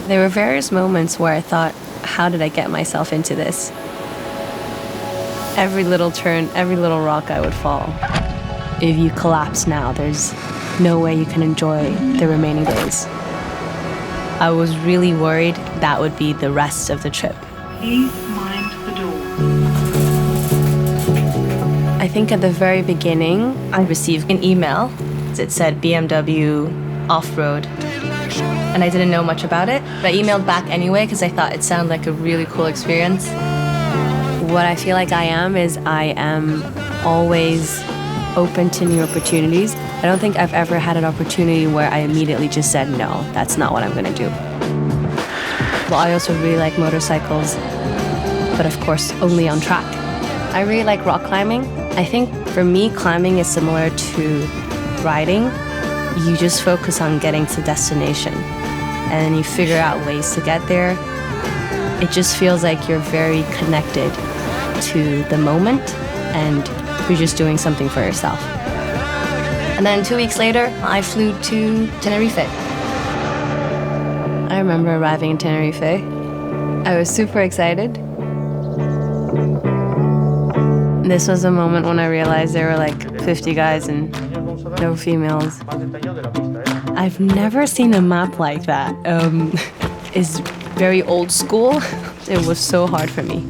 There were various moments where I thought, how did I get myself into this? Every little turn, every little rock I would fall. If you collapse now, there's no way you can enjoy the remaining days. I was really worried that would be the rest of the trip. Please mind the door. I think at the very beginning, I received an email. It said BMW off-road, and I didn't know much about it. But I emailed back anyway because I thought it sounded like a really cool experience. What I feel like I am always open to new opportunities. I don't think I've ever had an opportunity where I immediately just said, no, that's not what I'm gonna do. Well, I also really like motorcycles, but of course, only on track. I really like rock climbing. I think for me, climbing is similar to riding. You just focus on getting to destination, and then you figure out ways to get there. It just feels like you're very connected to the moment, and you're just doing something for yourself. And then 2 weeks later, I flew to Tenerife. I remember arriving in Tenerife. I was super excited. This was a moment when I realized there were like 50 guys and no females. I've never seen a map like that. It's very old school. It was so hard for me.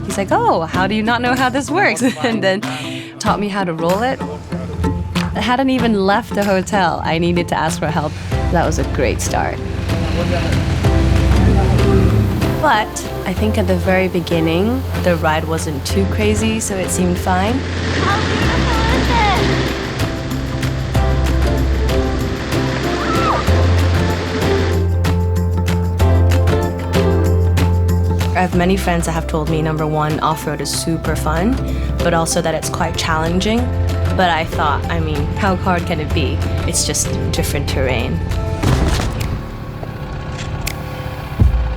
He's like, oh, how do you not know how this works? And then taught me how to roll it. I hadn't even left the hotel. I needed to ask for help. That was a great start. But I think at the very beginning, the ride wasn't too crazy, so it seemed fine. How beautiful is I have many friends that have told me, number one, off-road is super fun, but also that it's quite challenging. But I thought, I mean, how hard can it be? It's just different terrain.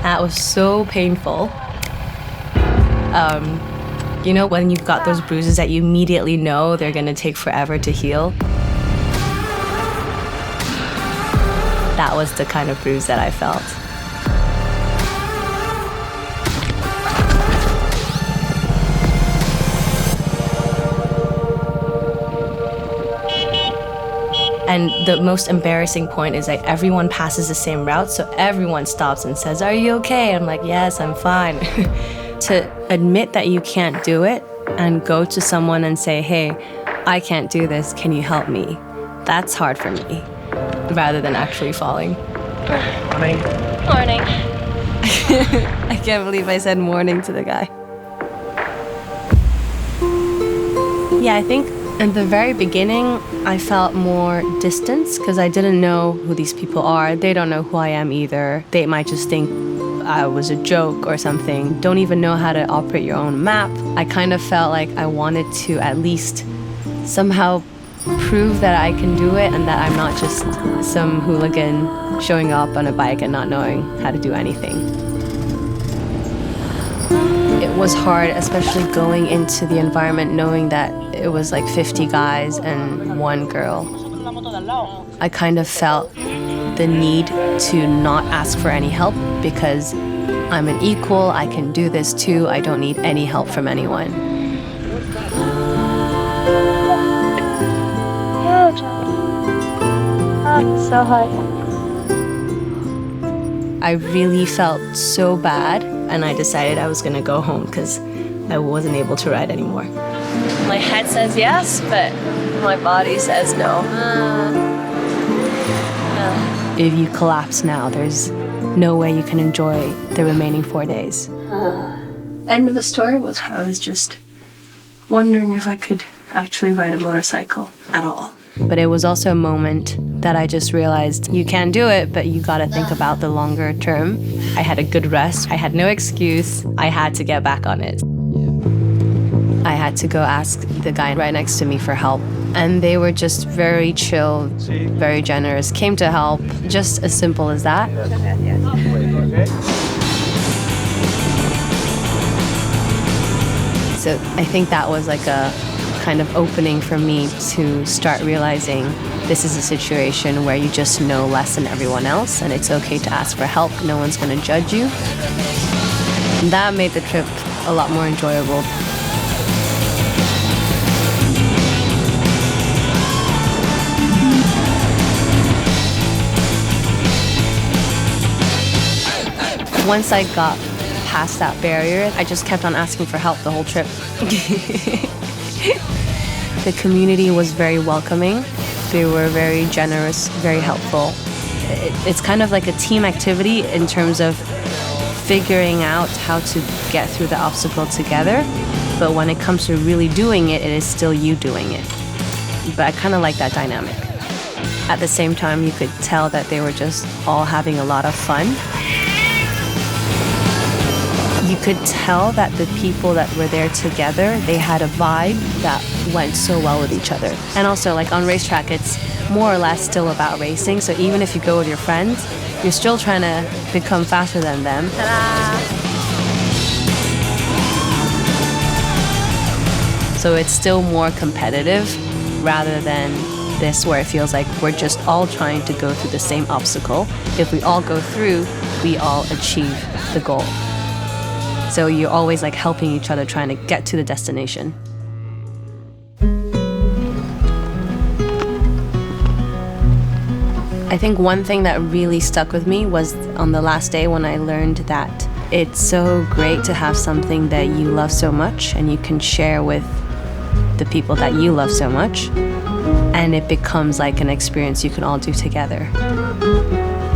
That was so painful. You know, when you've got those bruises that you immediately know they're gonna take forever to heal? That was the kind of bruise that I felt. And the most embarrassing point is that everyone passes the same route, so everyone stops and says, are you okay? I'm like, yes, I'm fine. To admit that you can't do it and go to someone and say, hey, I can't do this, can you help me? That's hard for me, rather than actually falling. Morning. Morning. I can't believe I said morning to the guy. Yeah, I think in the very beginning, I felt more distance because I didn't know who these people are. They don't know who I am either. They might just think I was a joke or something. Don't even know how to operate your own map. I kind of felt like I wanted to at least somehow prove that I can do it and that I'm not just some hooligan showing up on a bike and not knowing how to do anything. It was hard, especially going into the environment knowing that it was like 50 guys and one girl. I kind of felt the need to not ask for any help because I'm an equal, I can do this too, I don't need any help from anyone. So hard. I really felt so bad, and I decided I was gonna go home because I wasn't able to ride anymore. My head says yes, but my body says no. If you collapse now, there's no way you can enjoy the remaining 4 days. End of the story was I was just wondering if I could actually ride a motorcycle at all. But it was also a moment that I just realized you can do it, but you gotta think about the longer term. I had a good rest. I had no excuse. I had to get back on it. I had to go ask the guy right next to me for help. And they were just very chill, very generous, came to help, just as simple as that. So I think that was like a kind of opening for me to start realizing this is a situation where you just know less than everyone else, and it's okay to ask for help. No one's going to judge you. And that made the trip a lot more enjoyable. Once I got past that barrier, I just kept on asking for help the whole trip. The community was very welcoming. They were very generous, very helpful. It's kind of like a team activity in terms of figuring out how to get through the obstacle together. But when it comes to really doing it, it is still you doing it. But I kind of like that dynamic. At the same time, you could tell that they were just all having a lot of fun. You could tell that the people that were there together, they had a vibe that went so well with each other. And also, like on racetrack, it's more or less still about racing. So even if you go with your friends, you're still trying to become faster than them. Ta-da! So it's still more competitive rather than this where it feels like we're just all trying to go through the same obstacle. If we all go through, we all achieve the goal. So you're always like helping each other trying to get to the destination. I think one thing that really stuck with me was on the last day when I learned that it's so great to have something that you love so much and you can share with the people that you love so much, and it becomes like an experience you can all do together.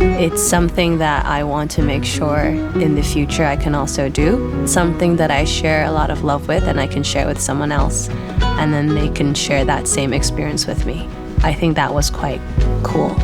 It's something that I want to make sure in the future I can also do. Something that I share a lot of love with and I can share with someone else, and then they can share that same experience with me. I think that was quite cool.